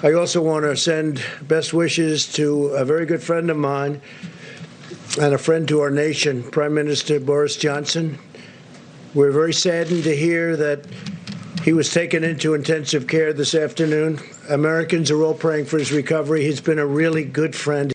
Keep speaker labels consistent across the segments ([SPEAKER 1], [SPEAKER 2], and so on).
[SPEAKER 1] I also want to send best wishes to a very good friend of mine and a friend to our nation, Prime Minister Boris Johnson. We're very saddened to hear that he was taken into intensive care this afternoon. Americans are all praying for his recovery. He's been a really good friend.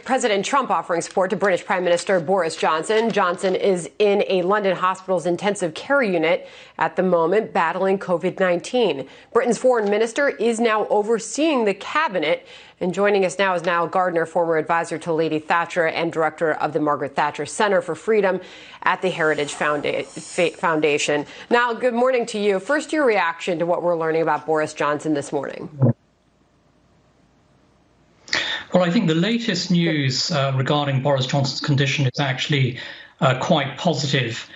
[SPEAKER 2] President Trump offering support to British Prime Minister Boris Johnson. Johnson is in a London hospital's intensive care unit at the moment, battling COVID-19. Britain's foreign minister is now overseeing the cabinet. And joining us now is Nile Gardiner, former advisor to Lady Thatcher and director of the Margaret Thatcher Center for Freedom at the Heritage Foundation. Nile, good morning to you. First, your reaction to what we're learning about Boris Johnson this morning.
[SPEAKER 3] Well, I think the latest news regarding Boris Johnson's condition is actually quite positive.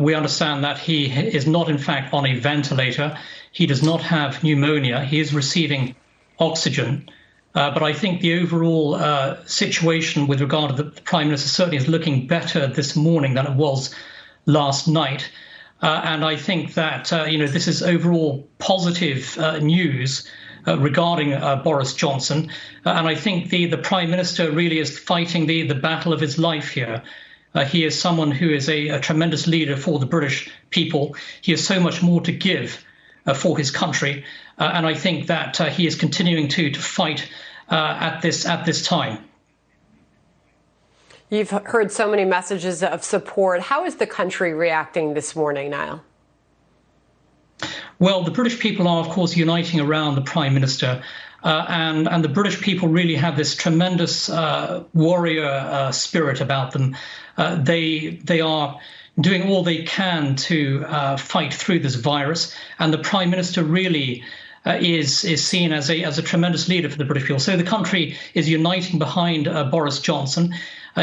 [SPEAKER 3] We understand that he is not, in fact, on a ventilator. He does not have pneumonia. He is receiving oxygen. But I think the overall situation with regard to the Prime Minister certainly is looking better this morning than it was last night. And I think that, this is overall positive news regarding Boris Johnson. And I think the Prime Minister really is fighting the battle of his life here. He is someone who is a tremendous leader for the British people. He has so much more to give for his country. And I think that he is continuing to fight at this time.
[SPEAKER 2] You've heard so many messages of support. How is the country reacting this morning, Niall?
[SPEAKER 3] Well, the British people are, of course, uniting around the Prime Minister. And the British people really have this tremendous warrior spirit about them. They are doing all they can to fight through this virus. And the Prime Minister really is seen as a tremendous leader for the British people. So the country is uniting behind Boris Johnson.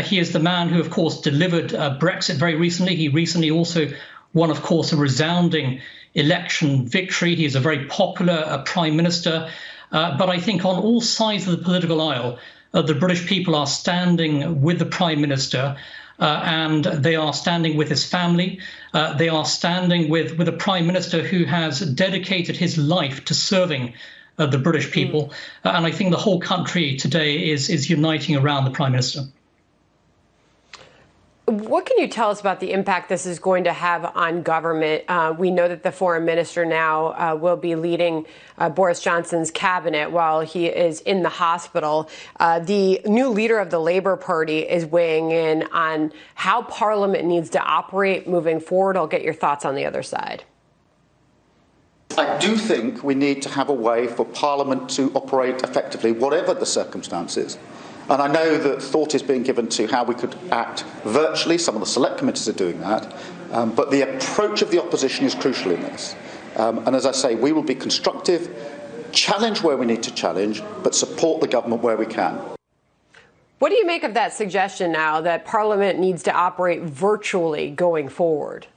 [SPEAKER 3] He is the man who, of course, delivered Brexit very recently. He recently also won, of course, a resounding election victory. He is a very popular Prime Minister. But I think on all sides of the political aisle, the British people are standing with the Prime Minister. And they are standing with his family. They are standing with a Prime Minister who has dedicated his life to serving the British people. And I think the whole country today is uniting around the Prime Minister.
[SPEAKER 2] What can you tell us about the impact this is going to have on government? We know that the foreign minister now will be leading Boris Johnson's cabinet while he is in the hospital. The new leader of the Labour Party is weighing in on how Parliament needs to operate moving forward. I'll get your thoughts on the other side.
[SPEAKER 4] I do think we need to have a way for Parliament to operate effectively, whatever the circumstances. And I know that thought is being given to how we could act virtually. Some of the select committees are doing that. But the approach of the opposition is crucial in this. And as I say, we will be constructive, challenge where we need to challenge, but support the government where we can.
[SPEAKER 2] What do you make of that suggestion now that Parliament needs to operate virtually going forward?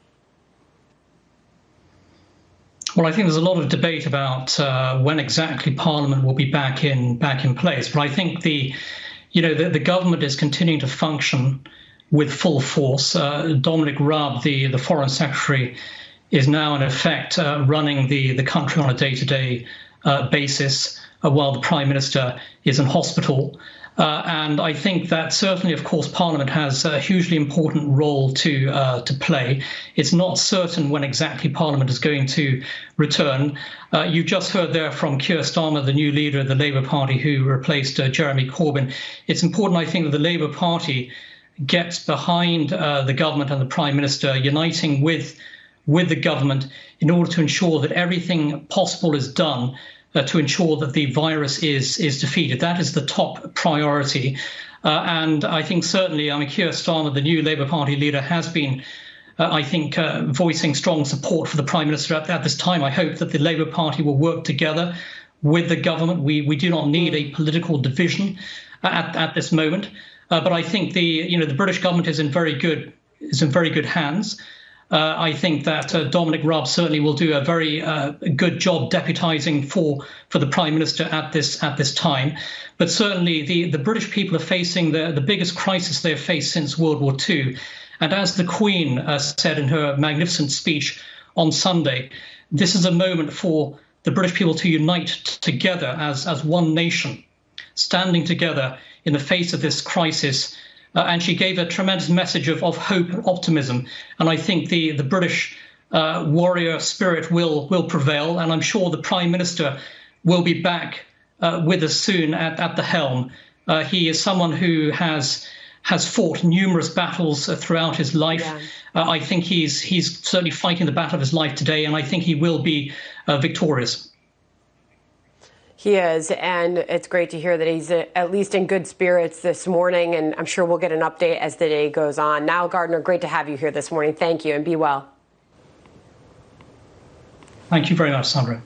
[SPEAKER 3] Well, I think there's a lot of debate about when exactly Parliament will be back in place. But I think the government is continuing to function with full force. Dominic Raab, the Foreign Secretary, is now in effect running the country on a day-to-day basis while the Prime Minister is in hospital. And I think that certainly, of course, Parliament has a hugely important role to play. It's not certain when exactly Parliament is going to return. You just heard there from Keir Starmer, the new leader of the Labour Party, who replaced Jeremy Corbyn. It's important, I think, that the Labour Party gets behind the government and the Prime Minister, uniting with the government in order to ensure that everything possible is done to ensure that the virus is defeated. That is the top priority. And I think certainly, Keir Starmer, the new Labour Party leader, has been, voicing strong support for the Prime Minister at this time. I hope that the Labour Party will work together with the government. We do not need a political division at this moment. But I think the British government is in very good hands. I think that Dominic Raab certainly will do a very good job deputising for the Prime Minister at this time. But certainly the British people are facing the biggest crisis they've faced since World War II. And as the Queen said in her magnificent speech on Sunday, this is a moment for the British people to unite together as one nation, standing together in the face of this crisis. And she gave a tremendous message of hope and optimism. And I think the British warrior spirit will prevail. And I'm sure the Prime Minister will be back with us soon at the helm. He is someone who has fought numerous battles throughout his life. Yeah. I think he's certainly fighting the battle of his life today, and I think he will be victorious.
[SPEAKER 2] He is, and it's great to hear that he's at least in good spirits this morning, and I'm sure we'll get an update as the day goes on. Nile Gardiner, great to have you here this morning. Thank you, and be well.
[SPEAKER 3] Thank you very much, Sandra.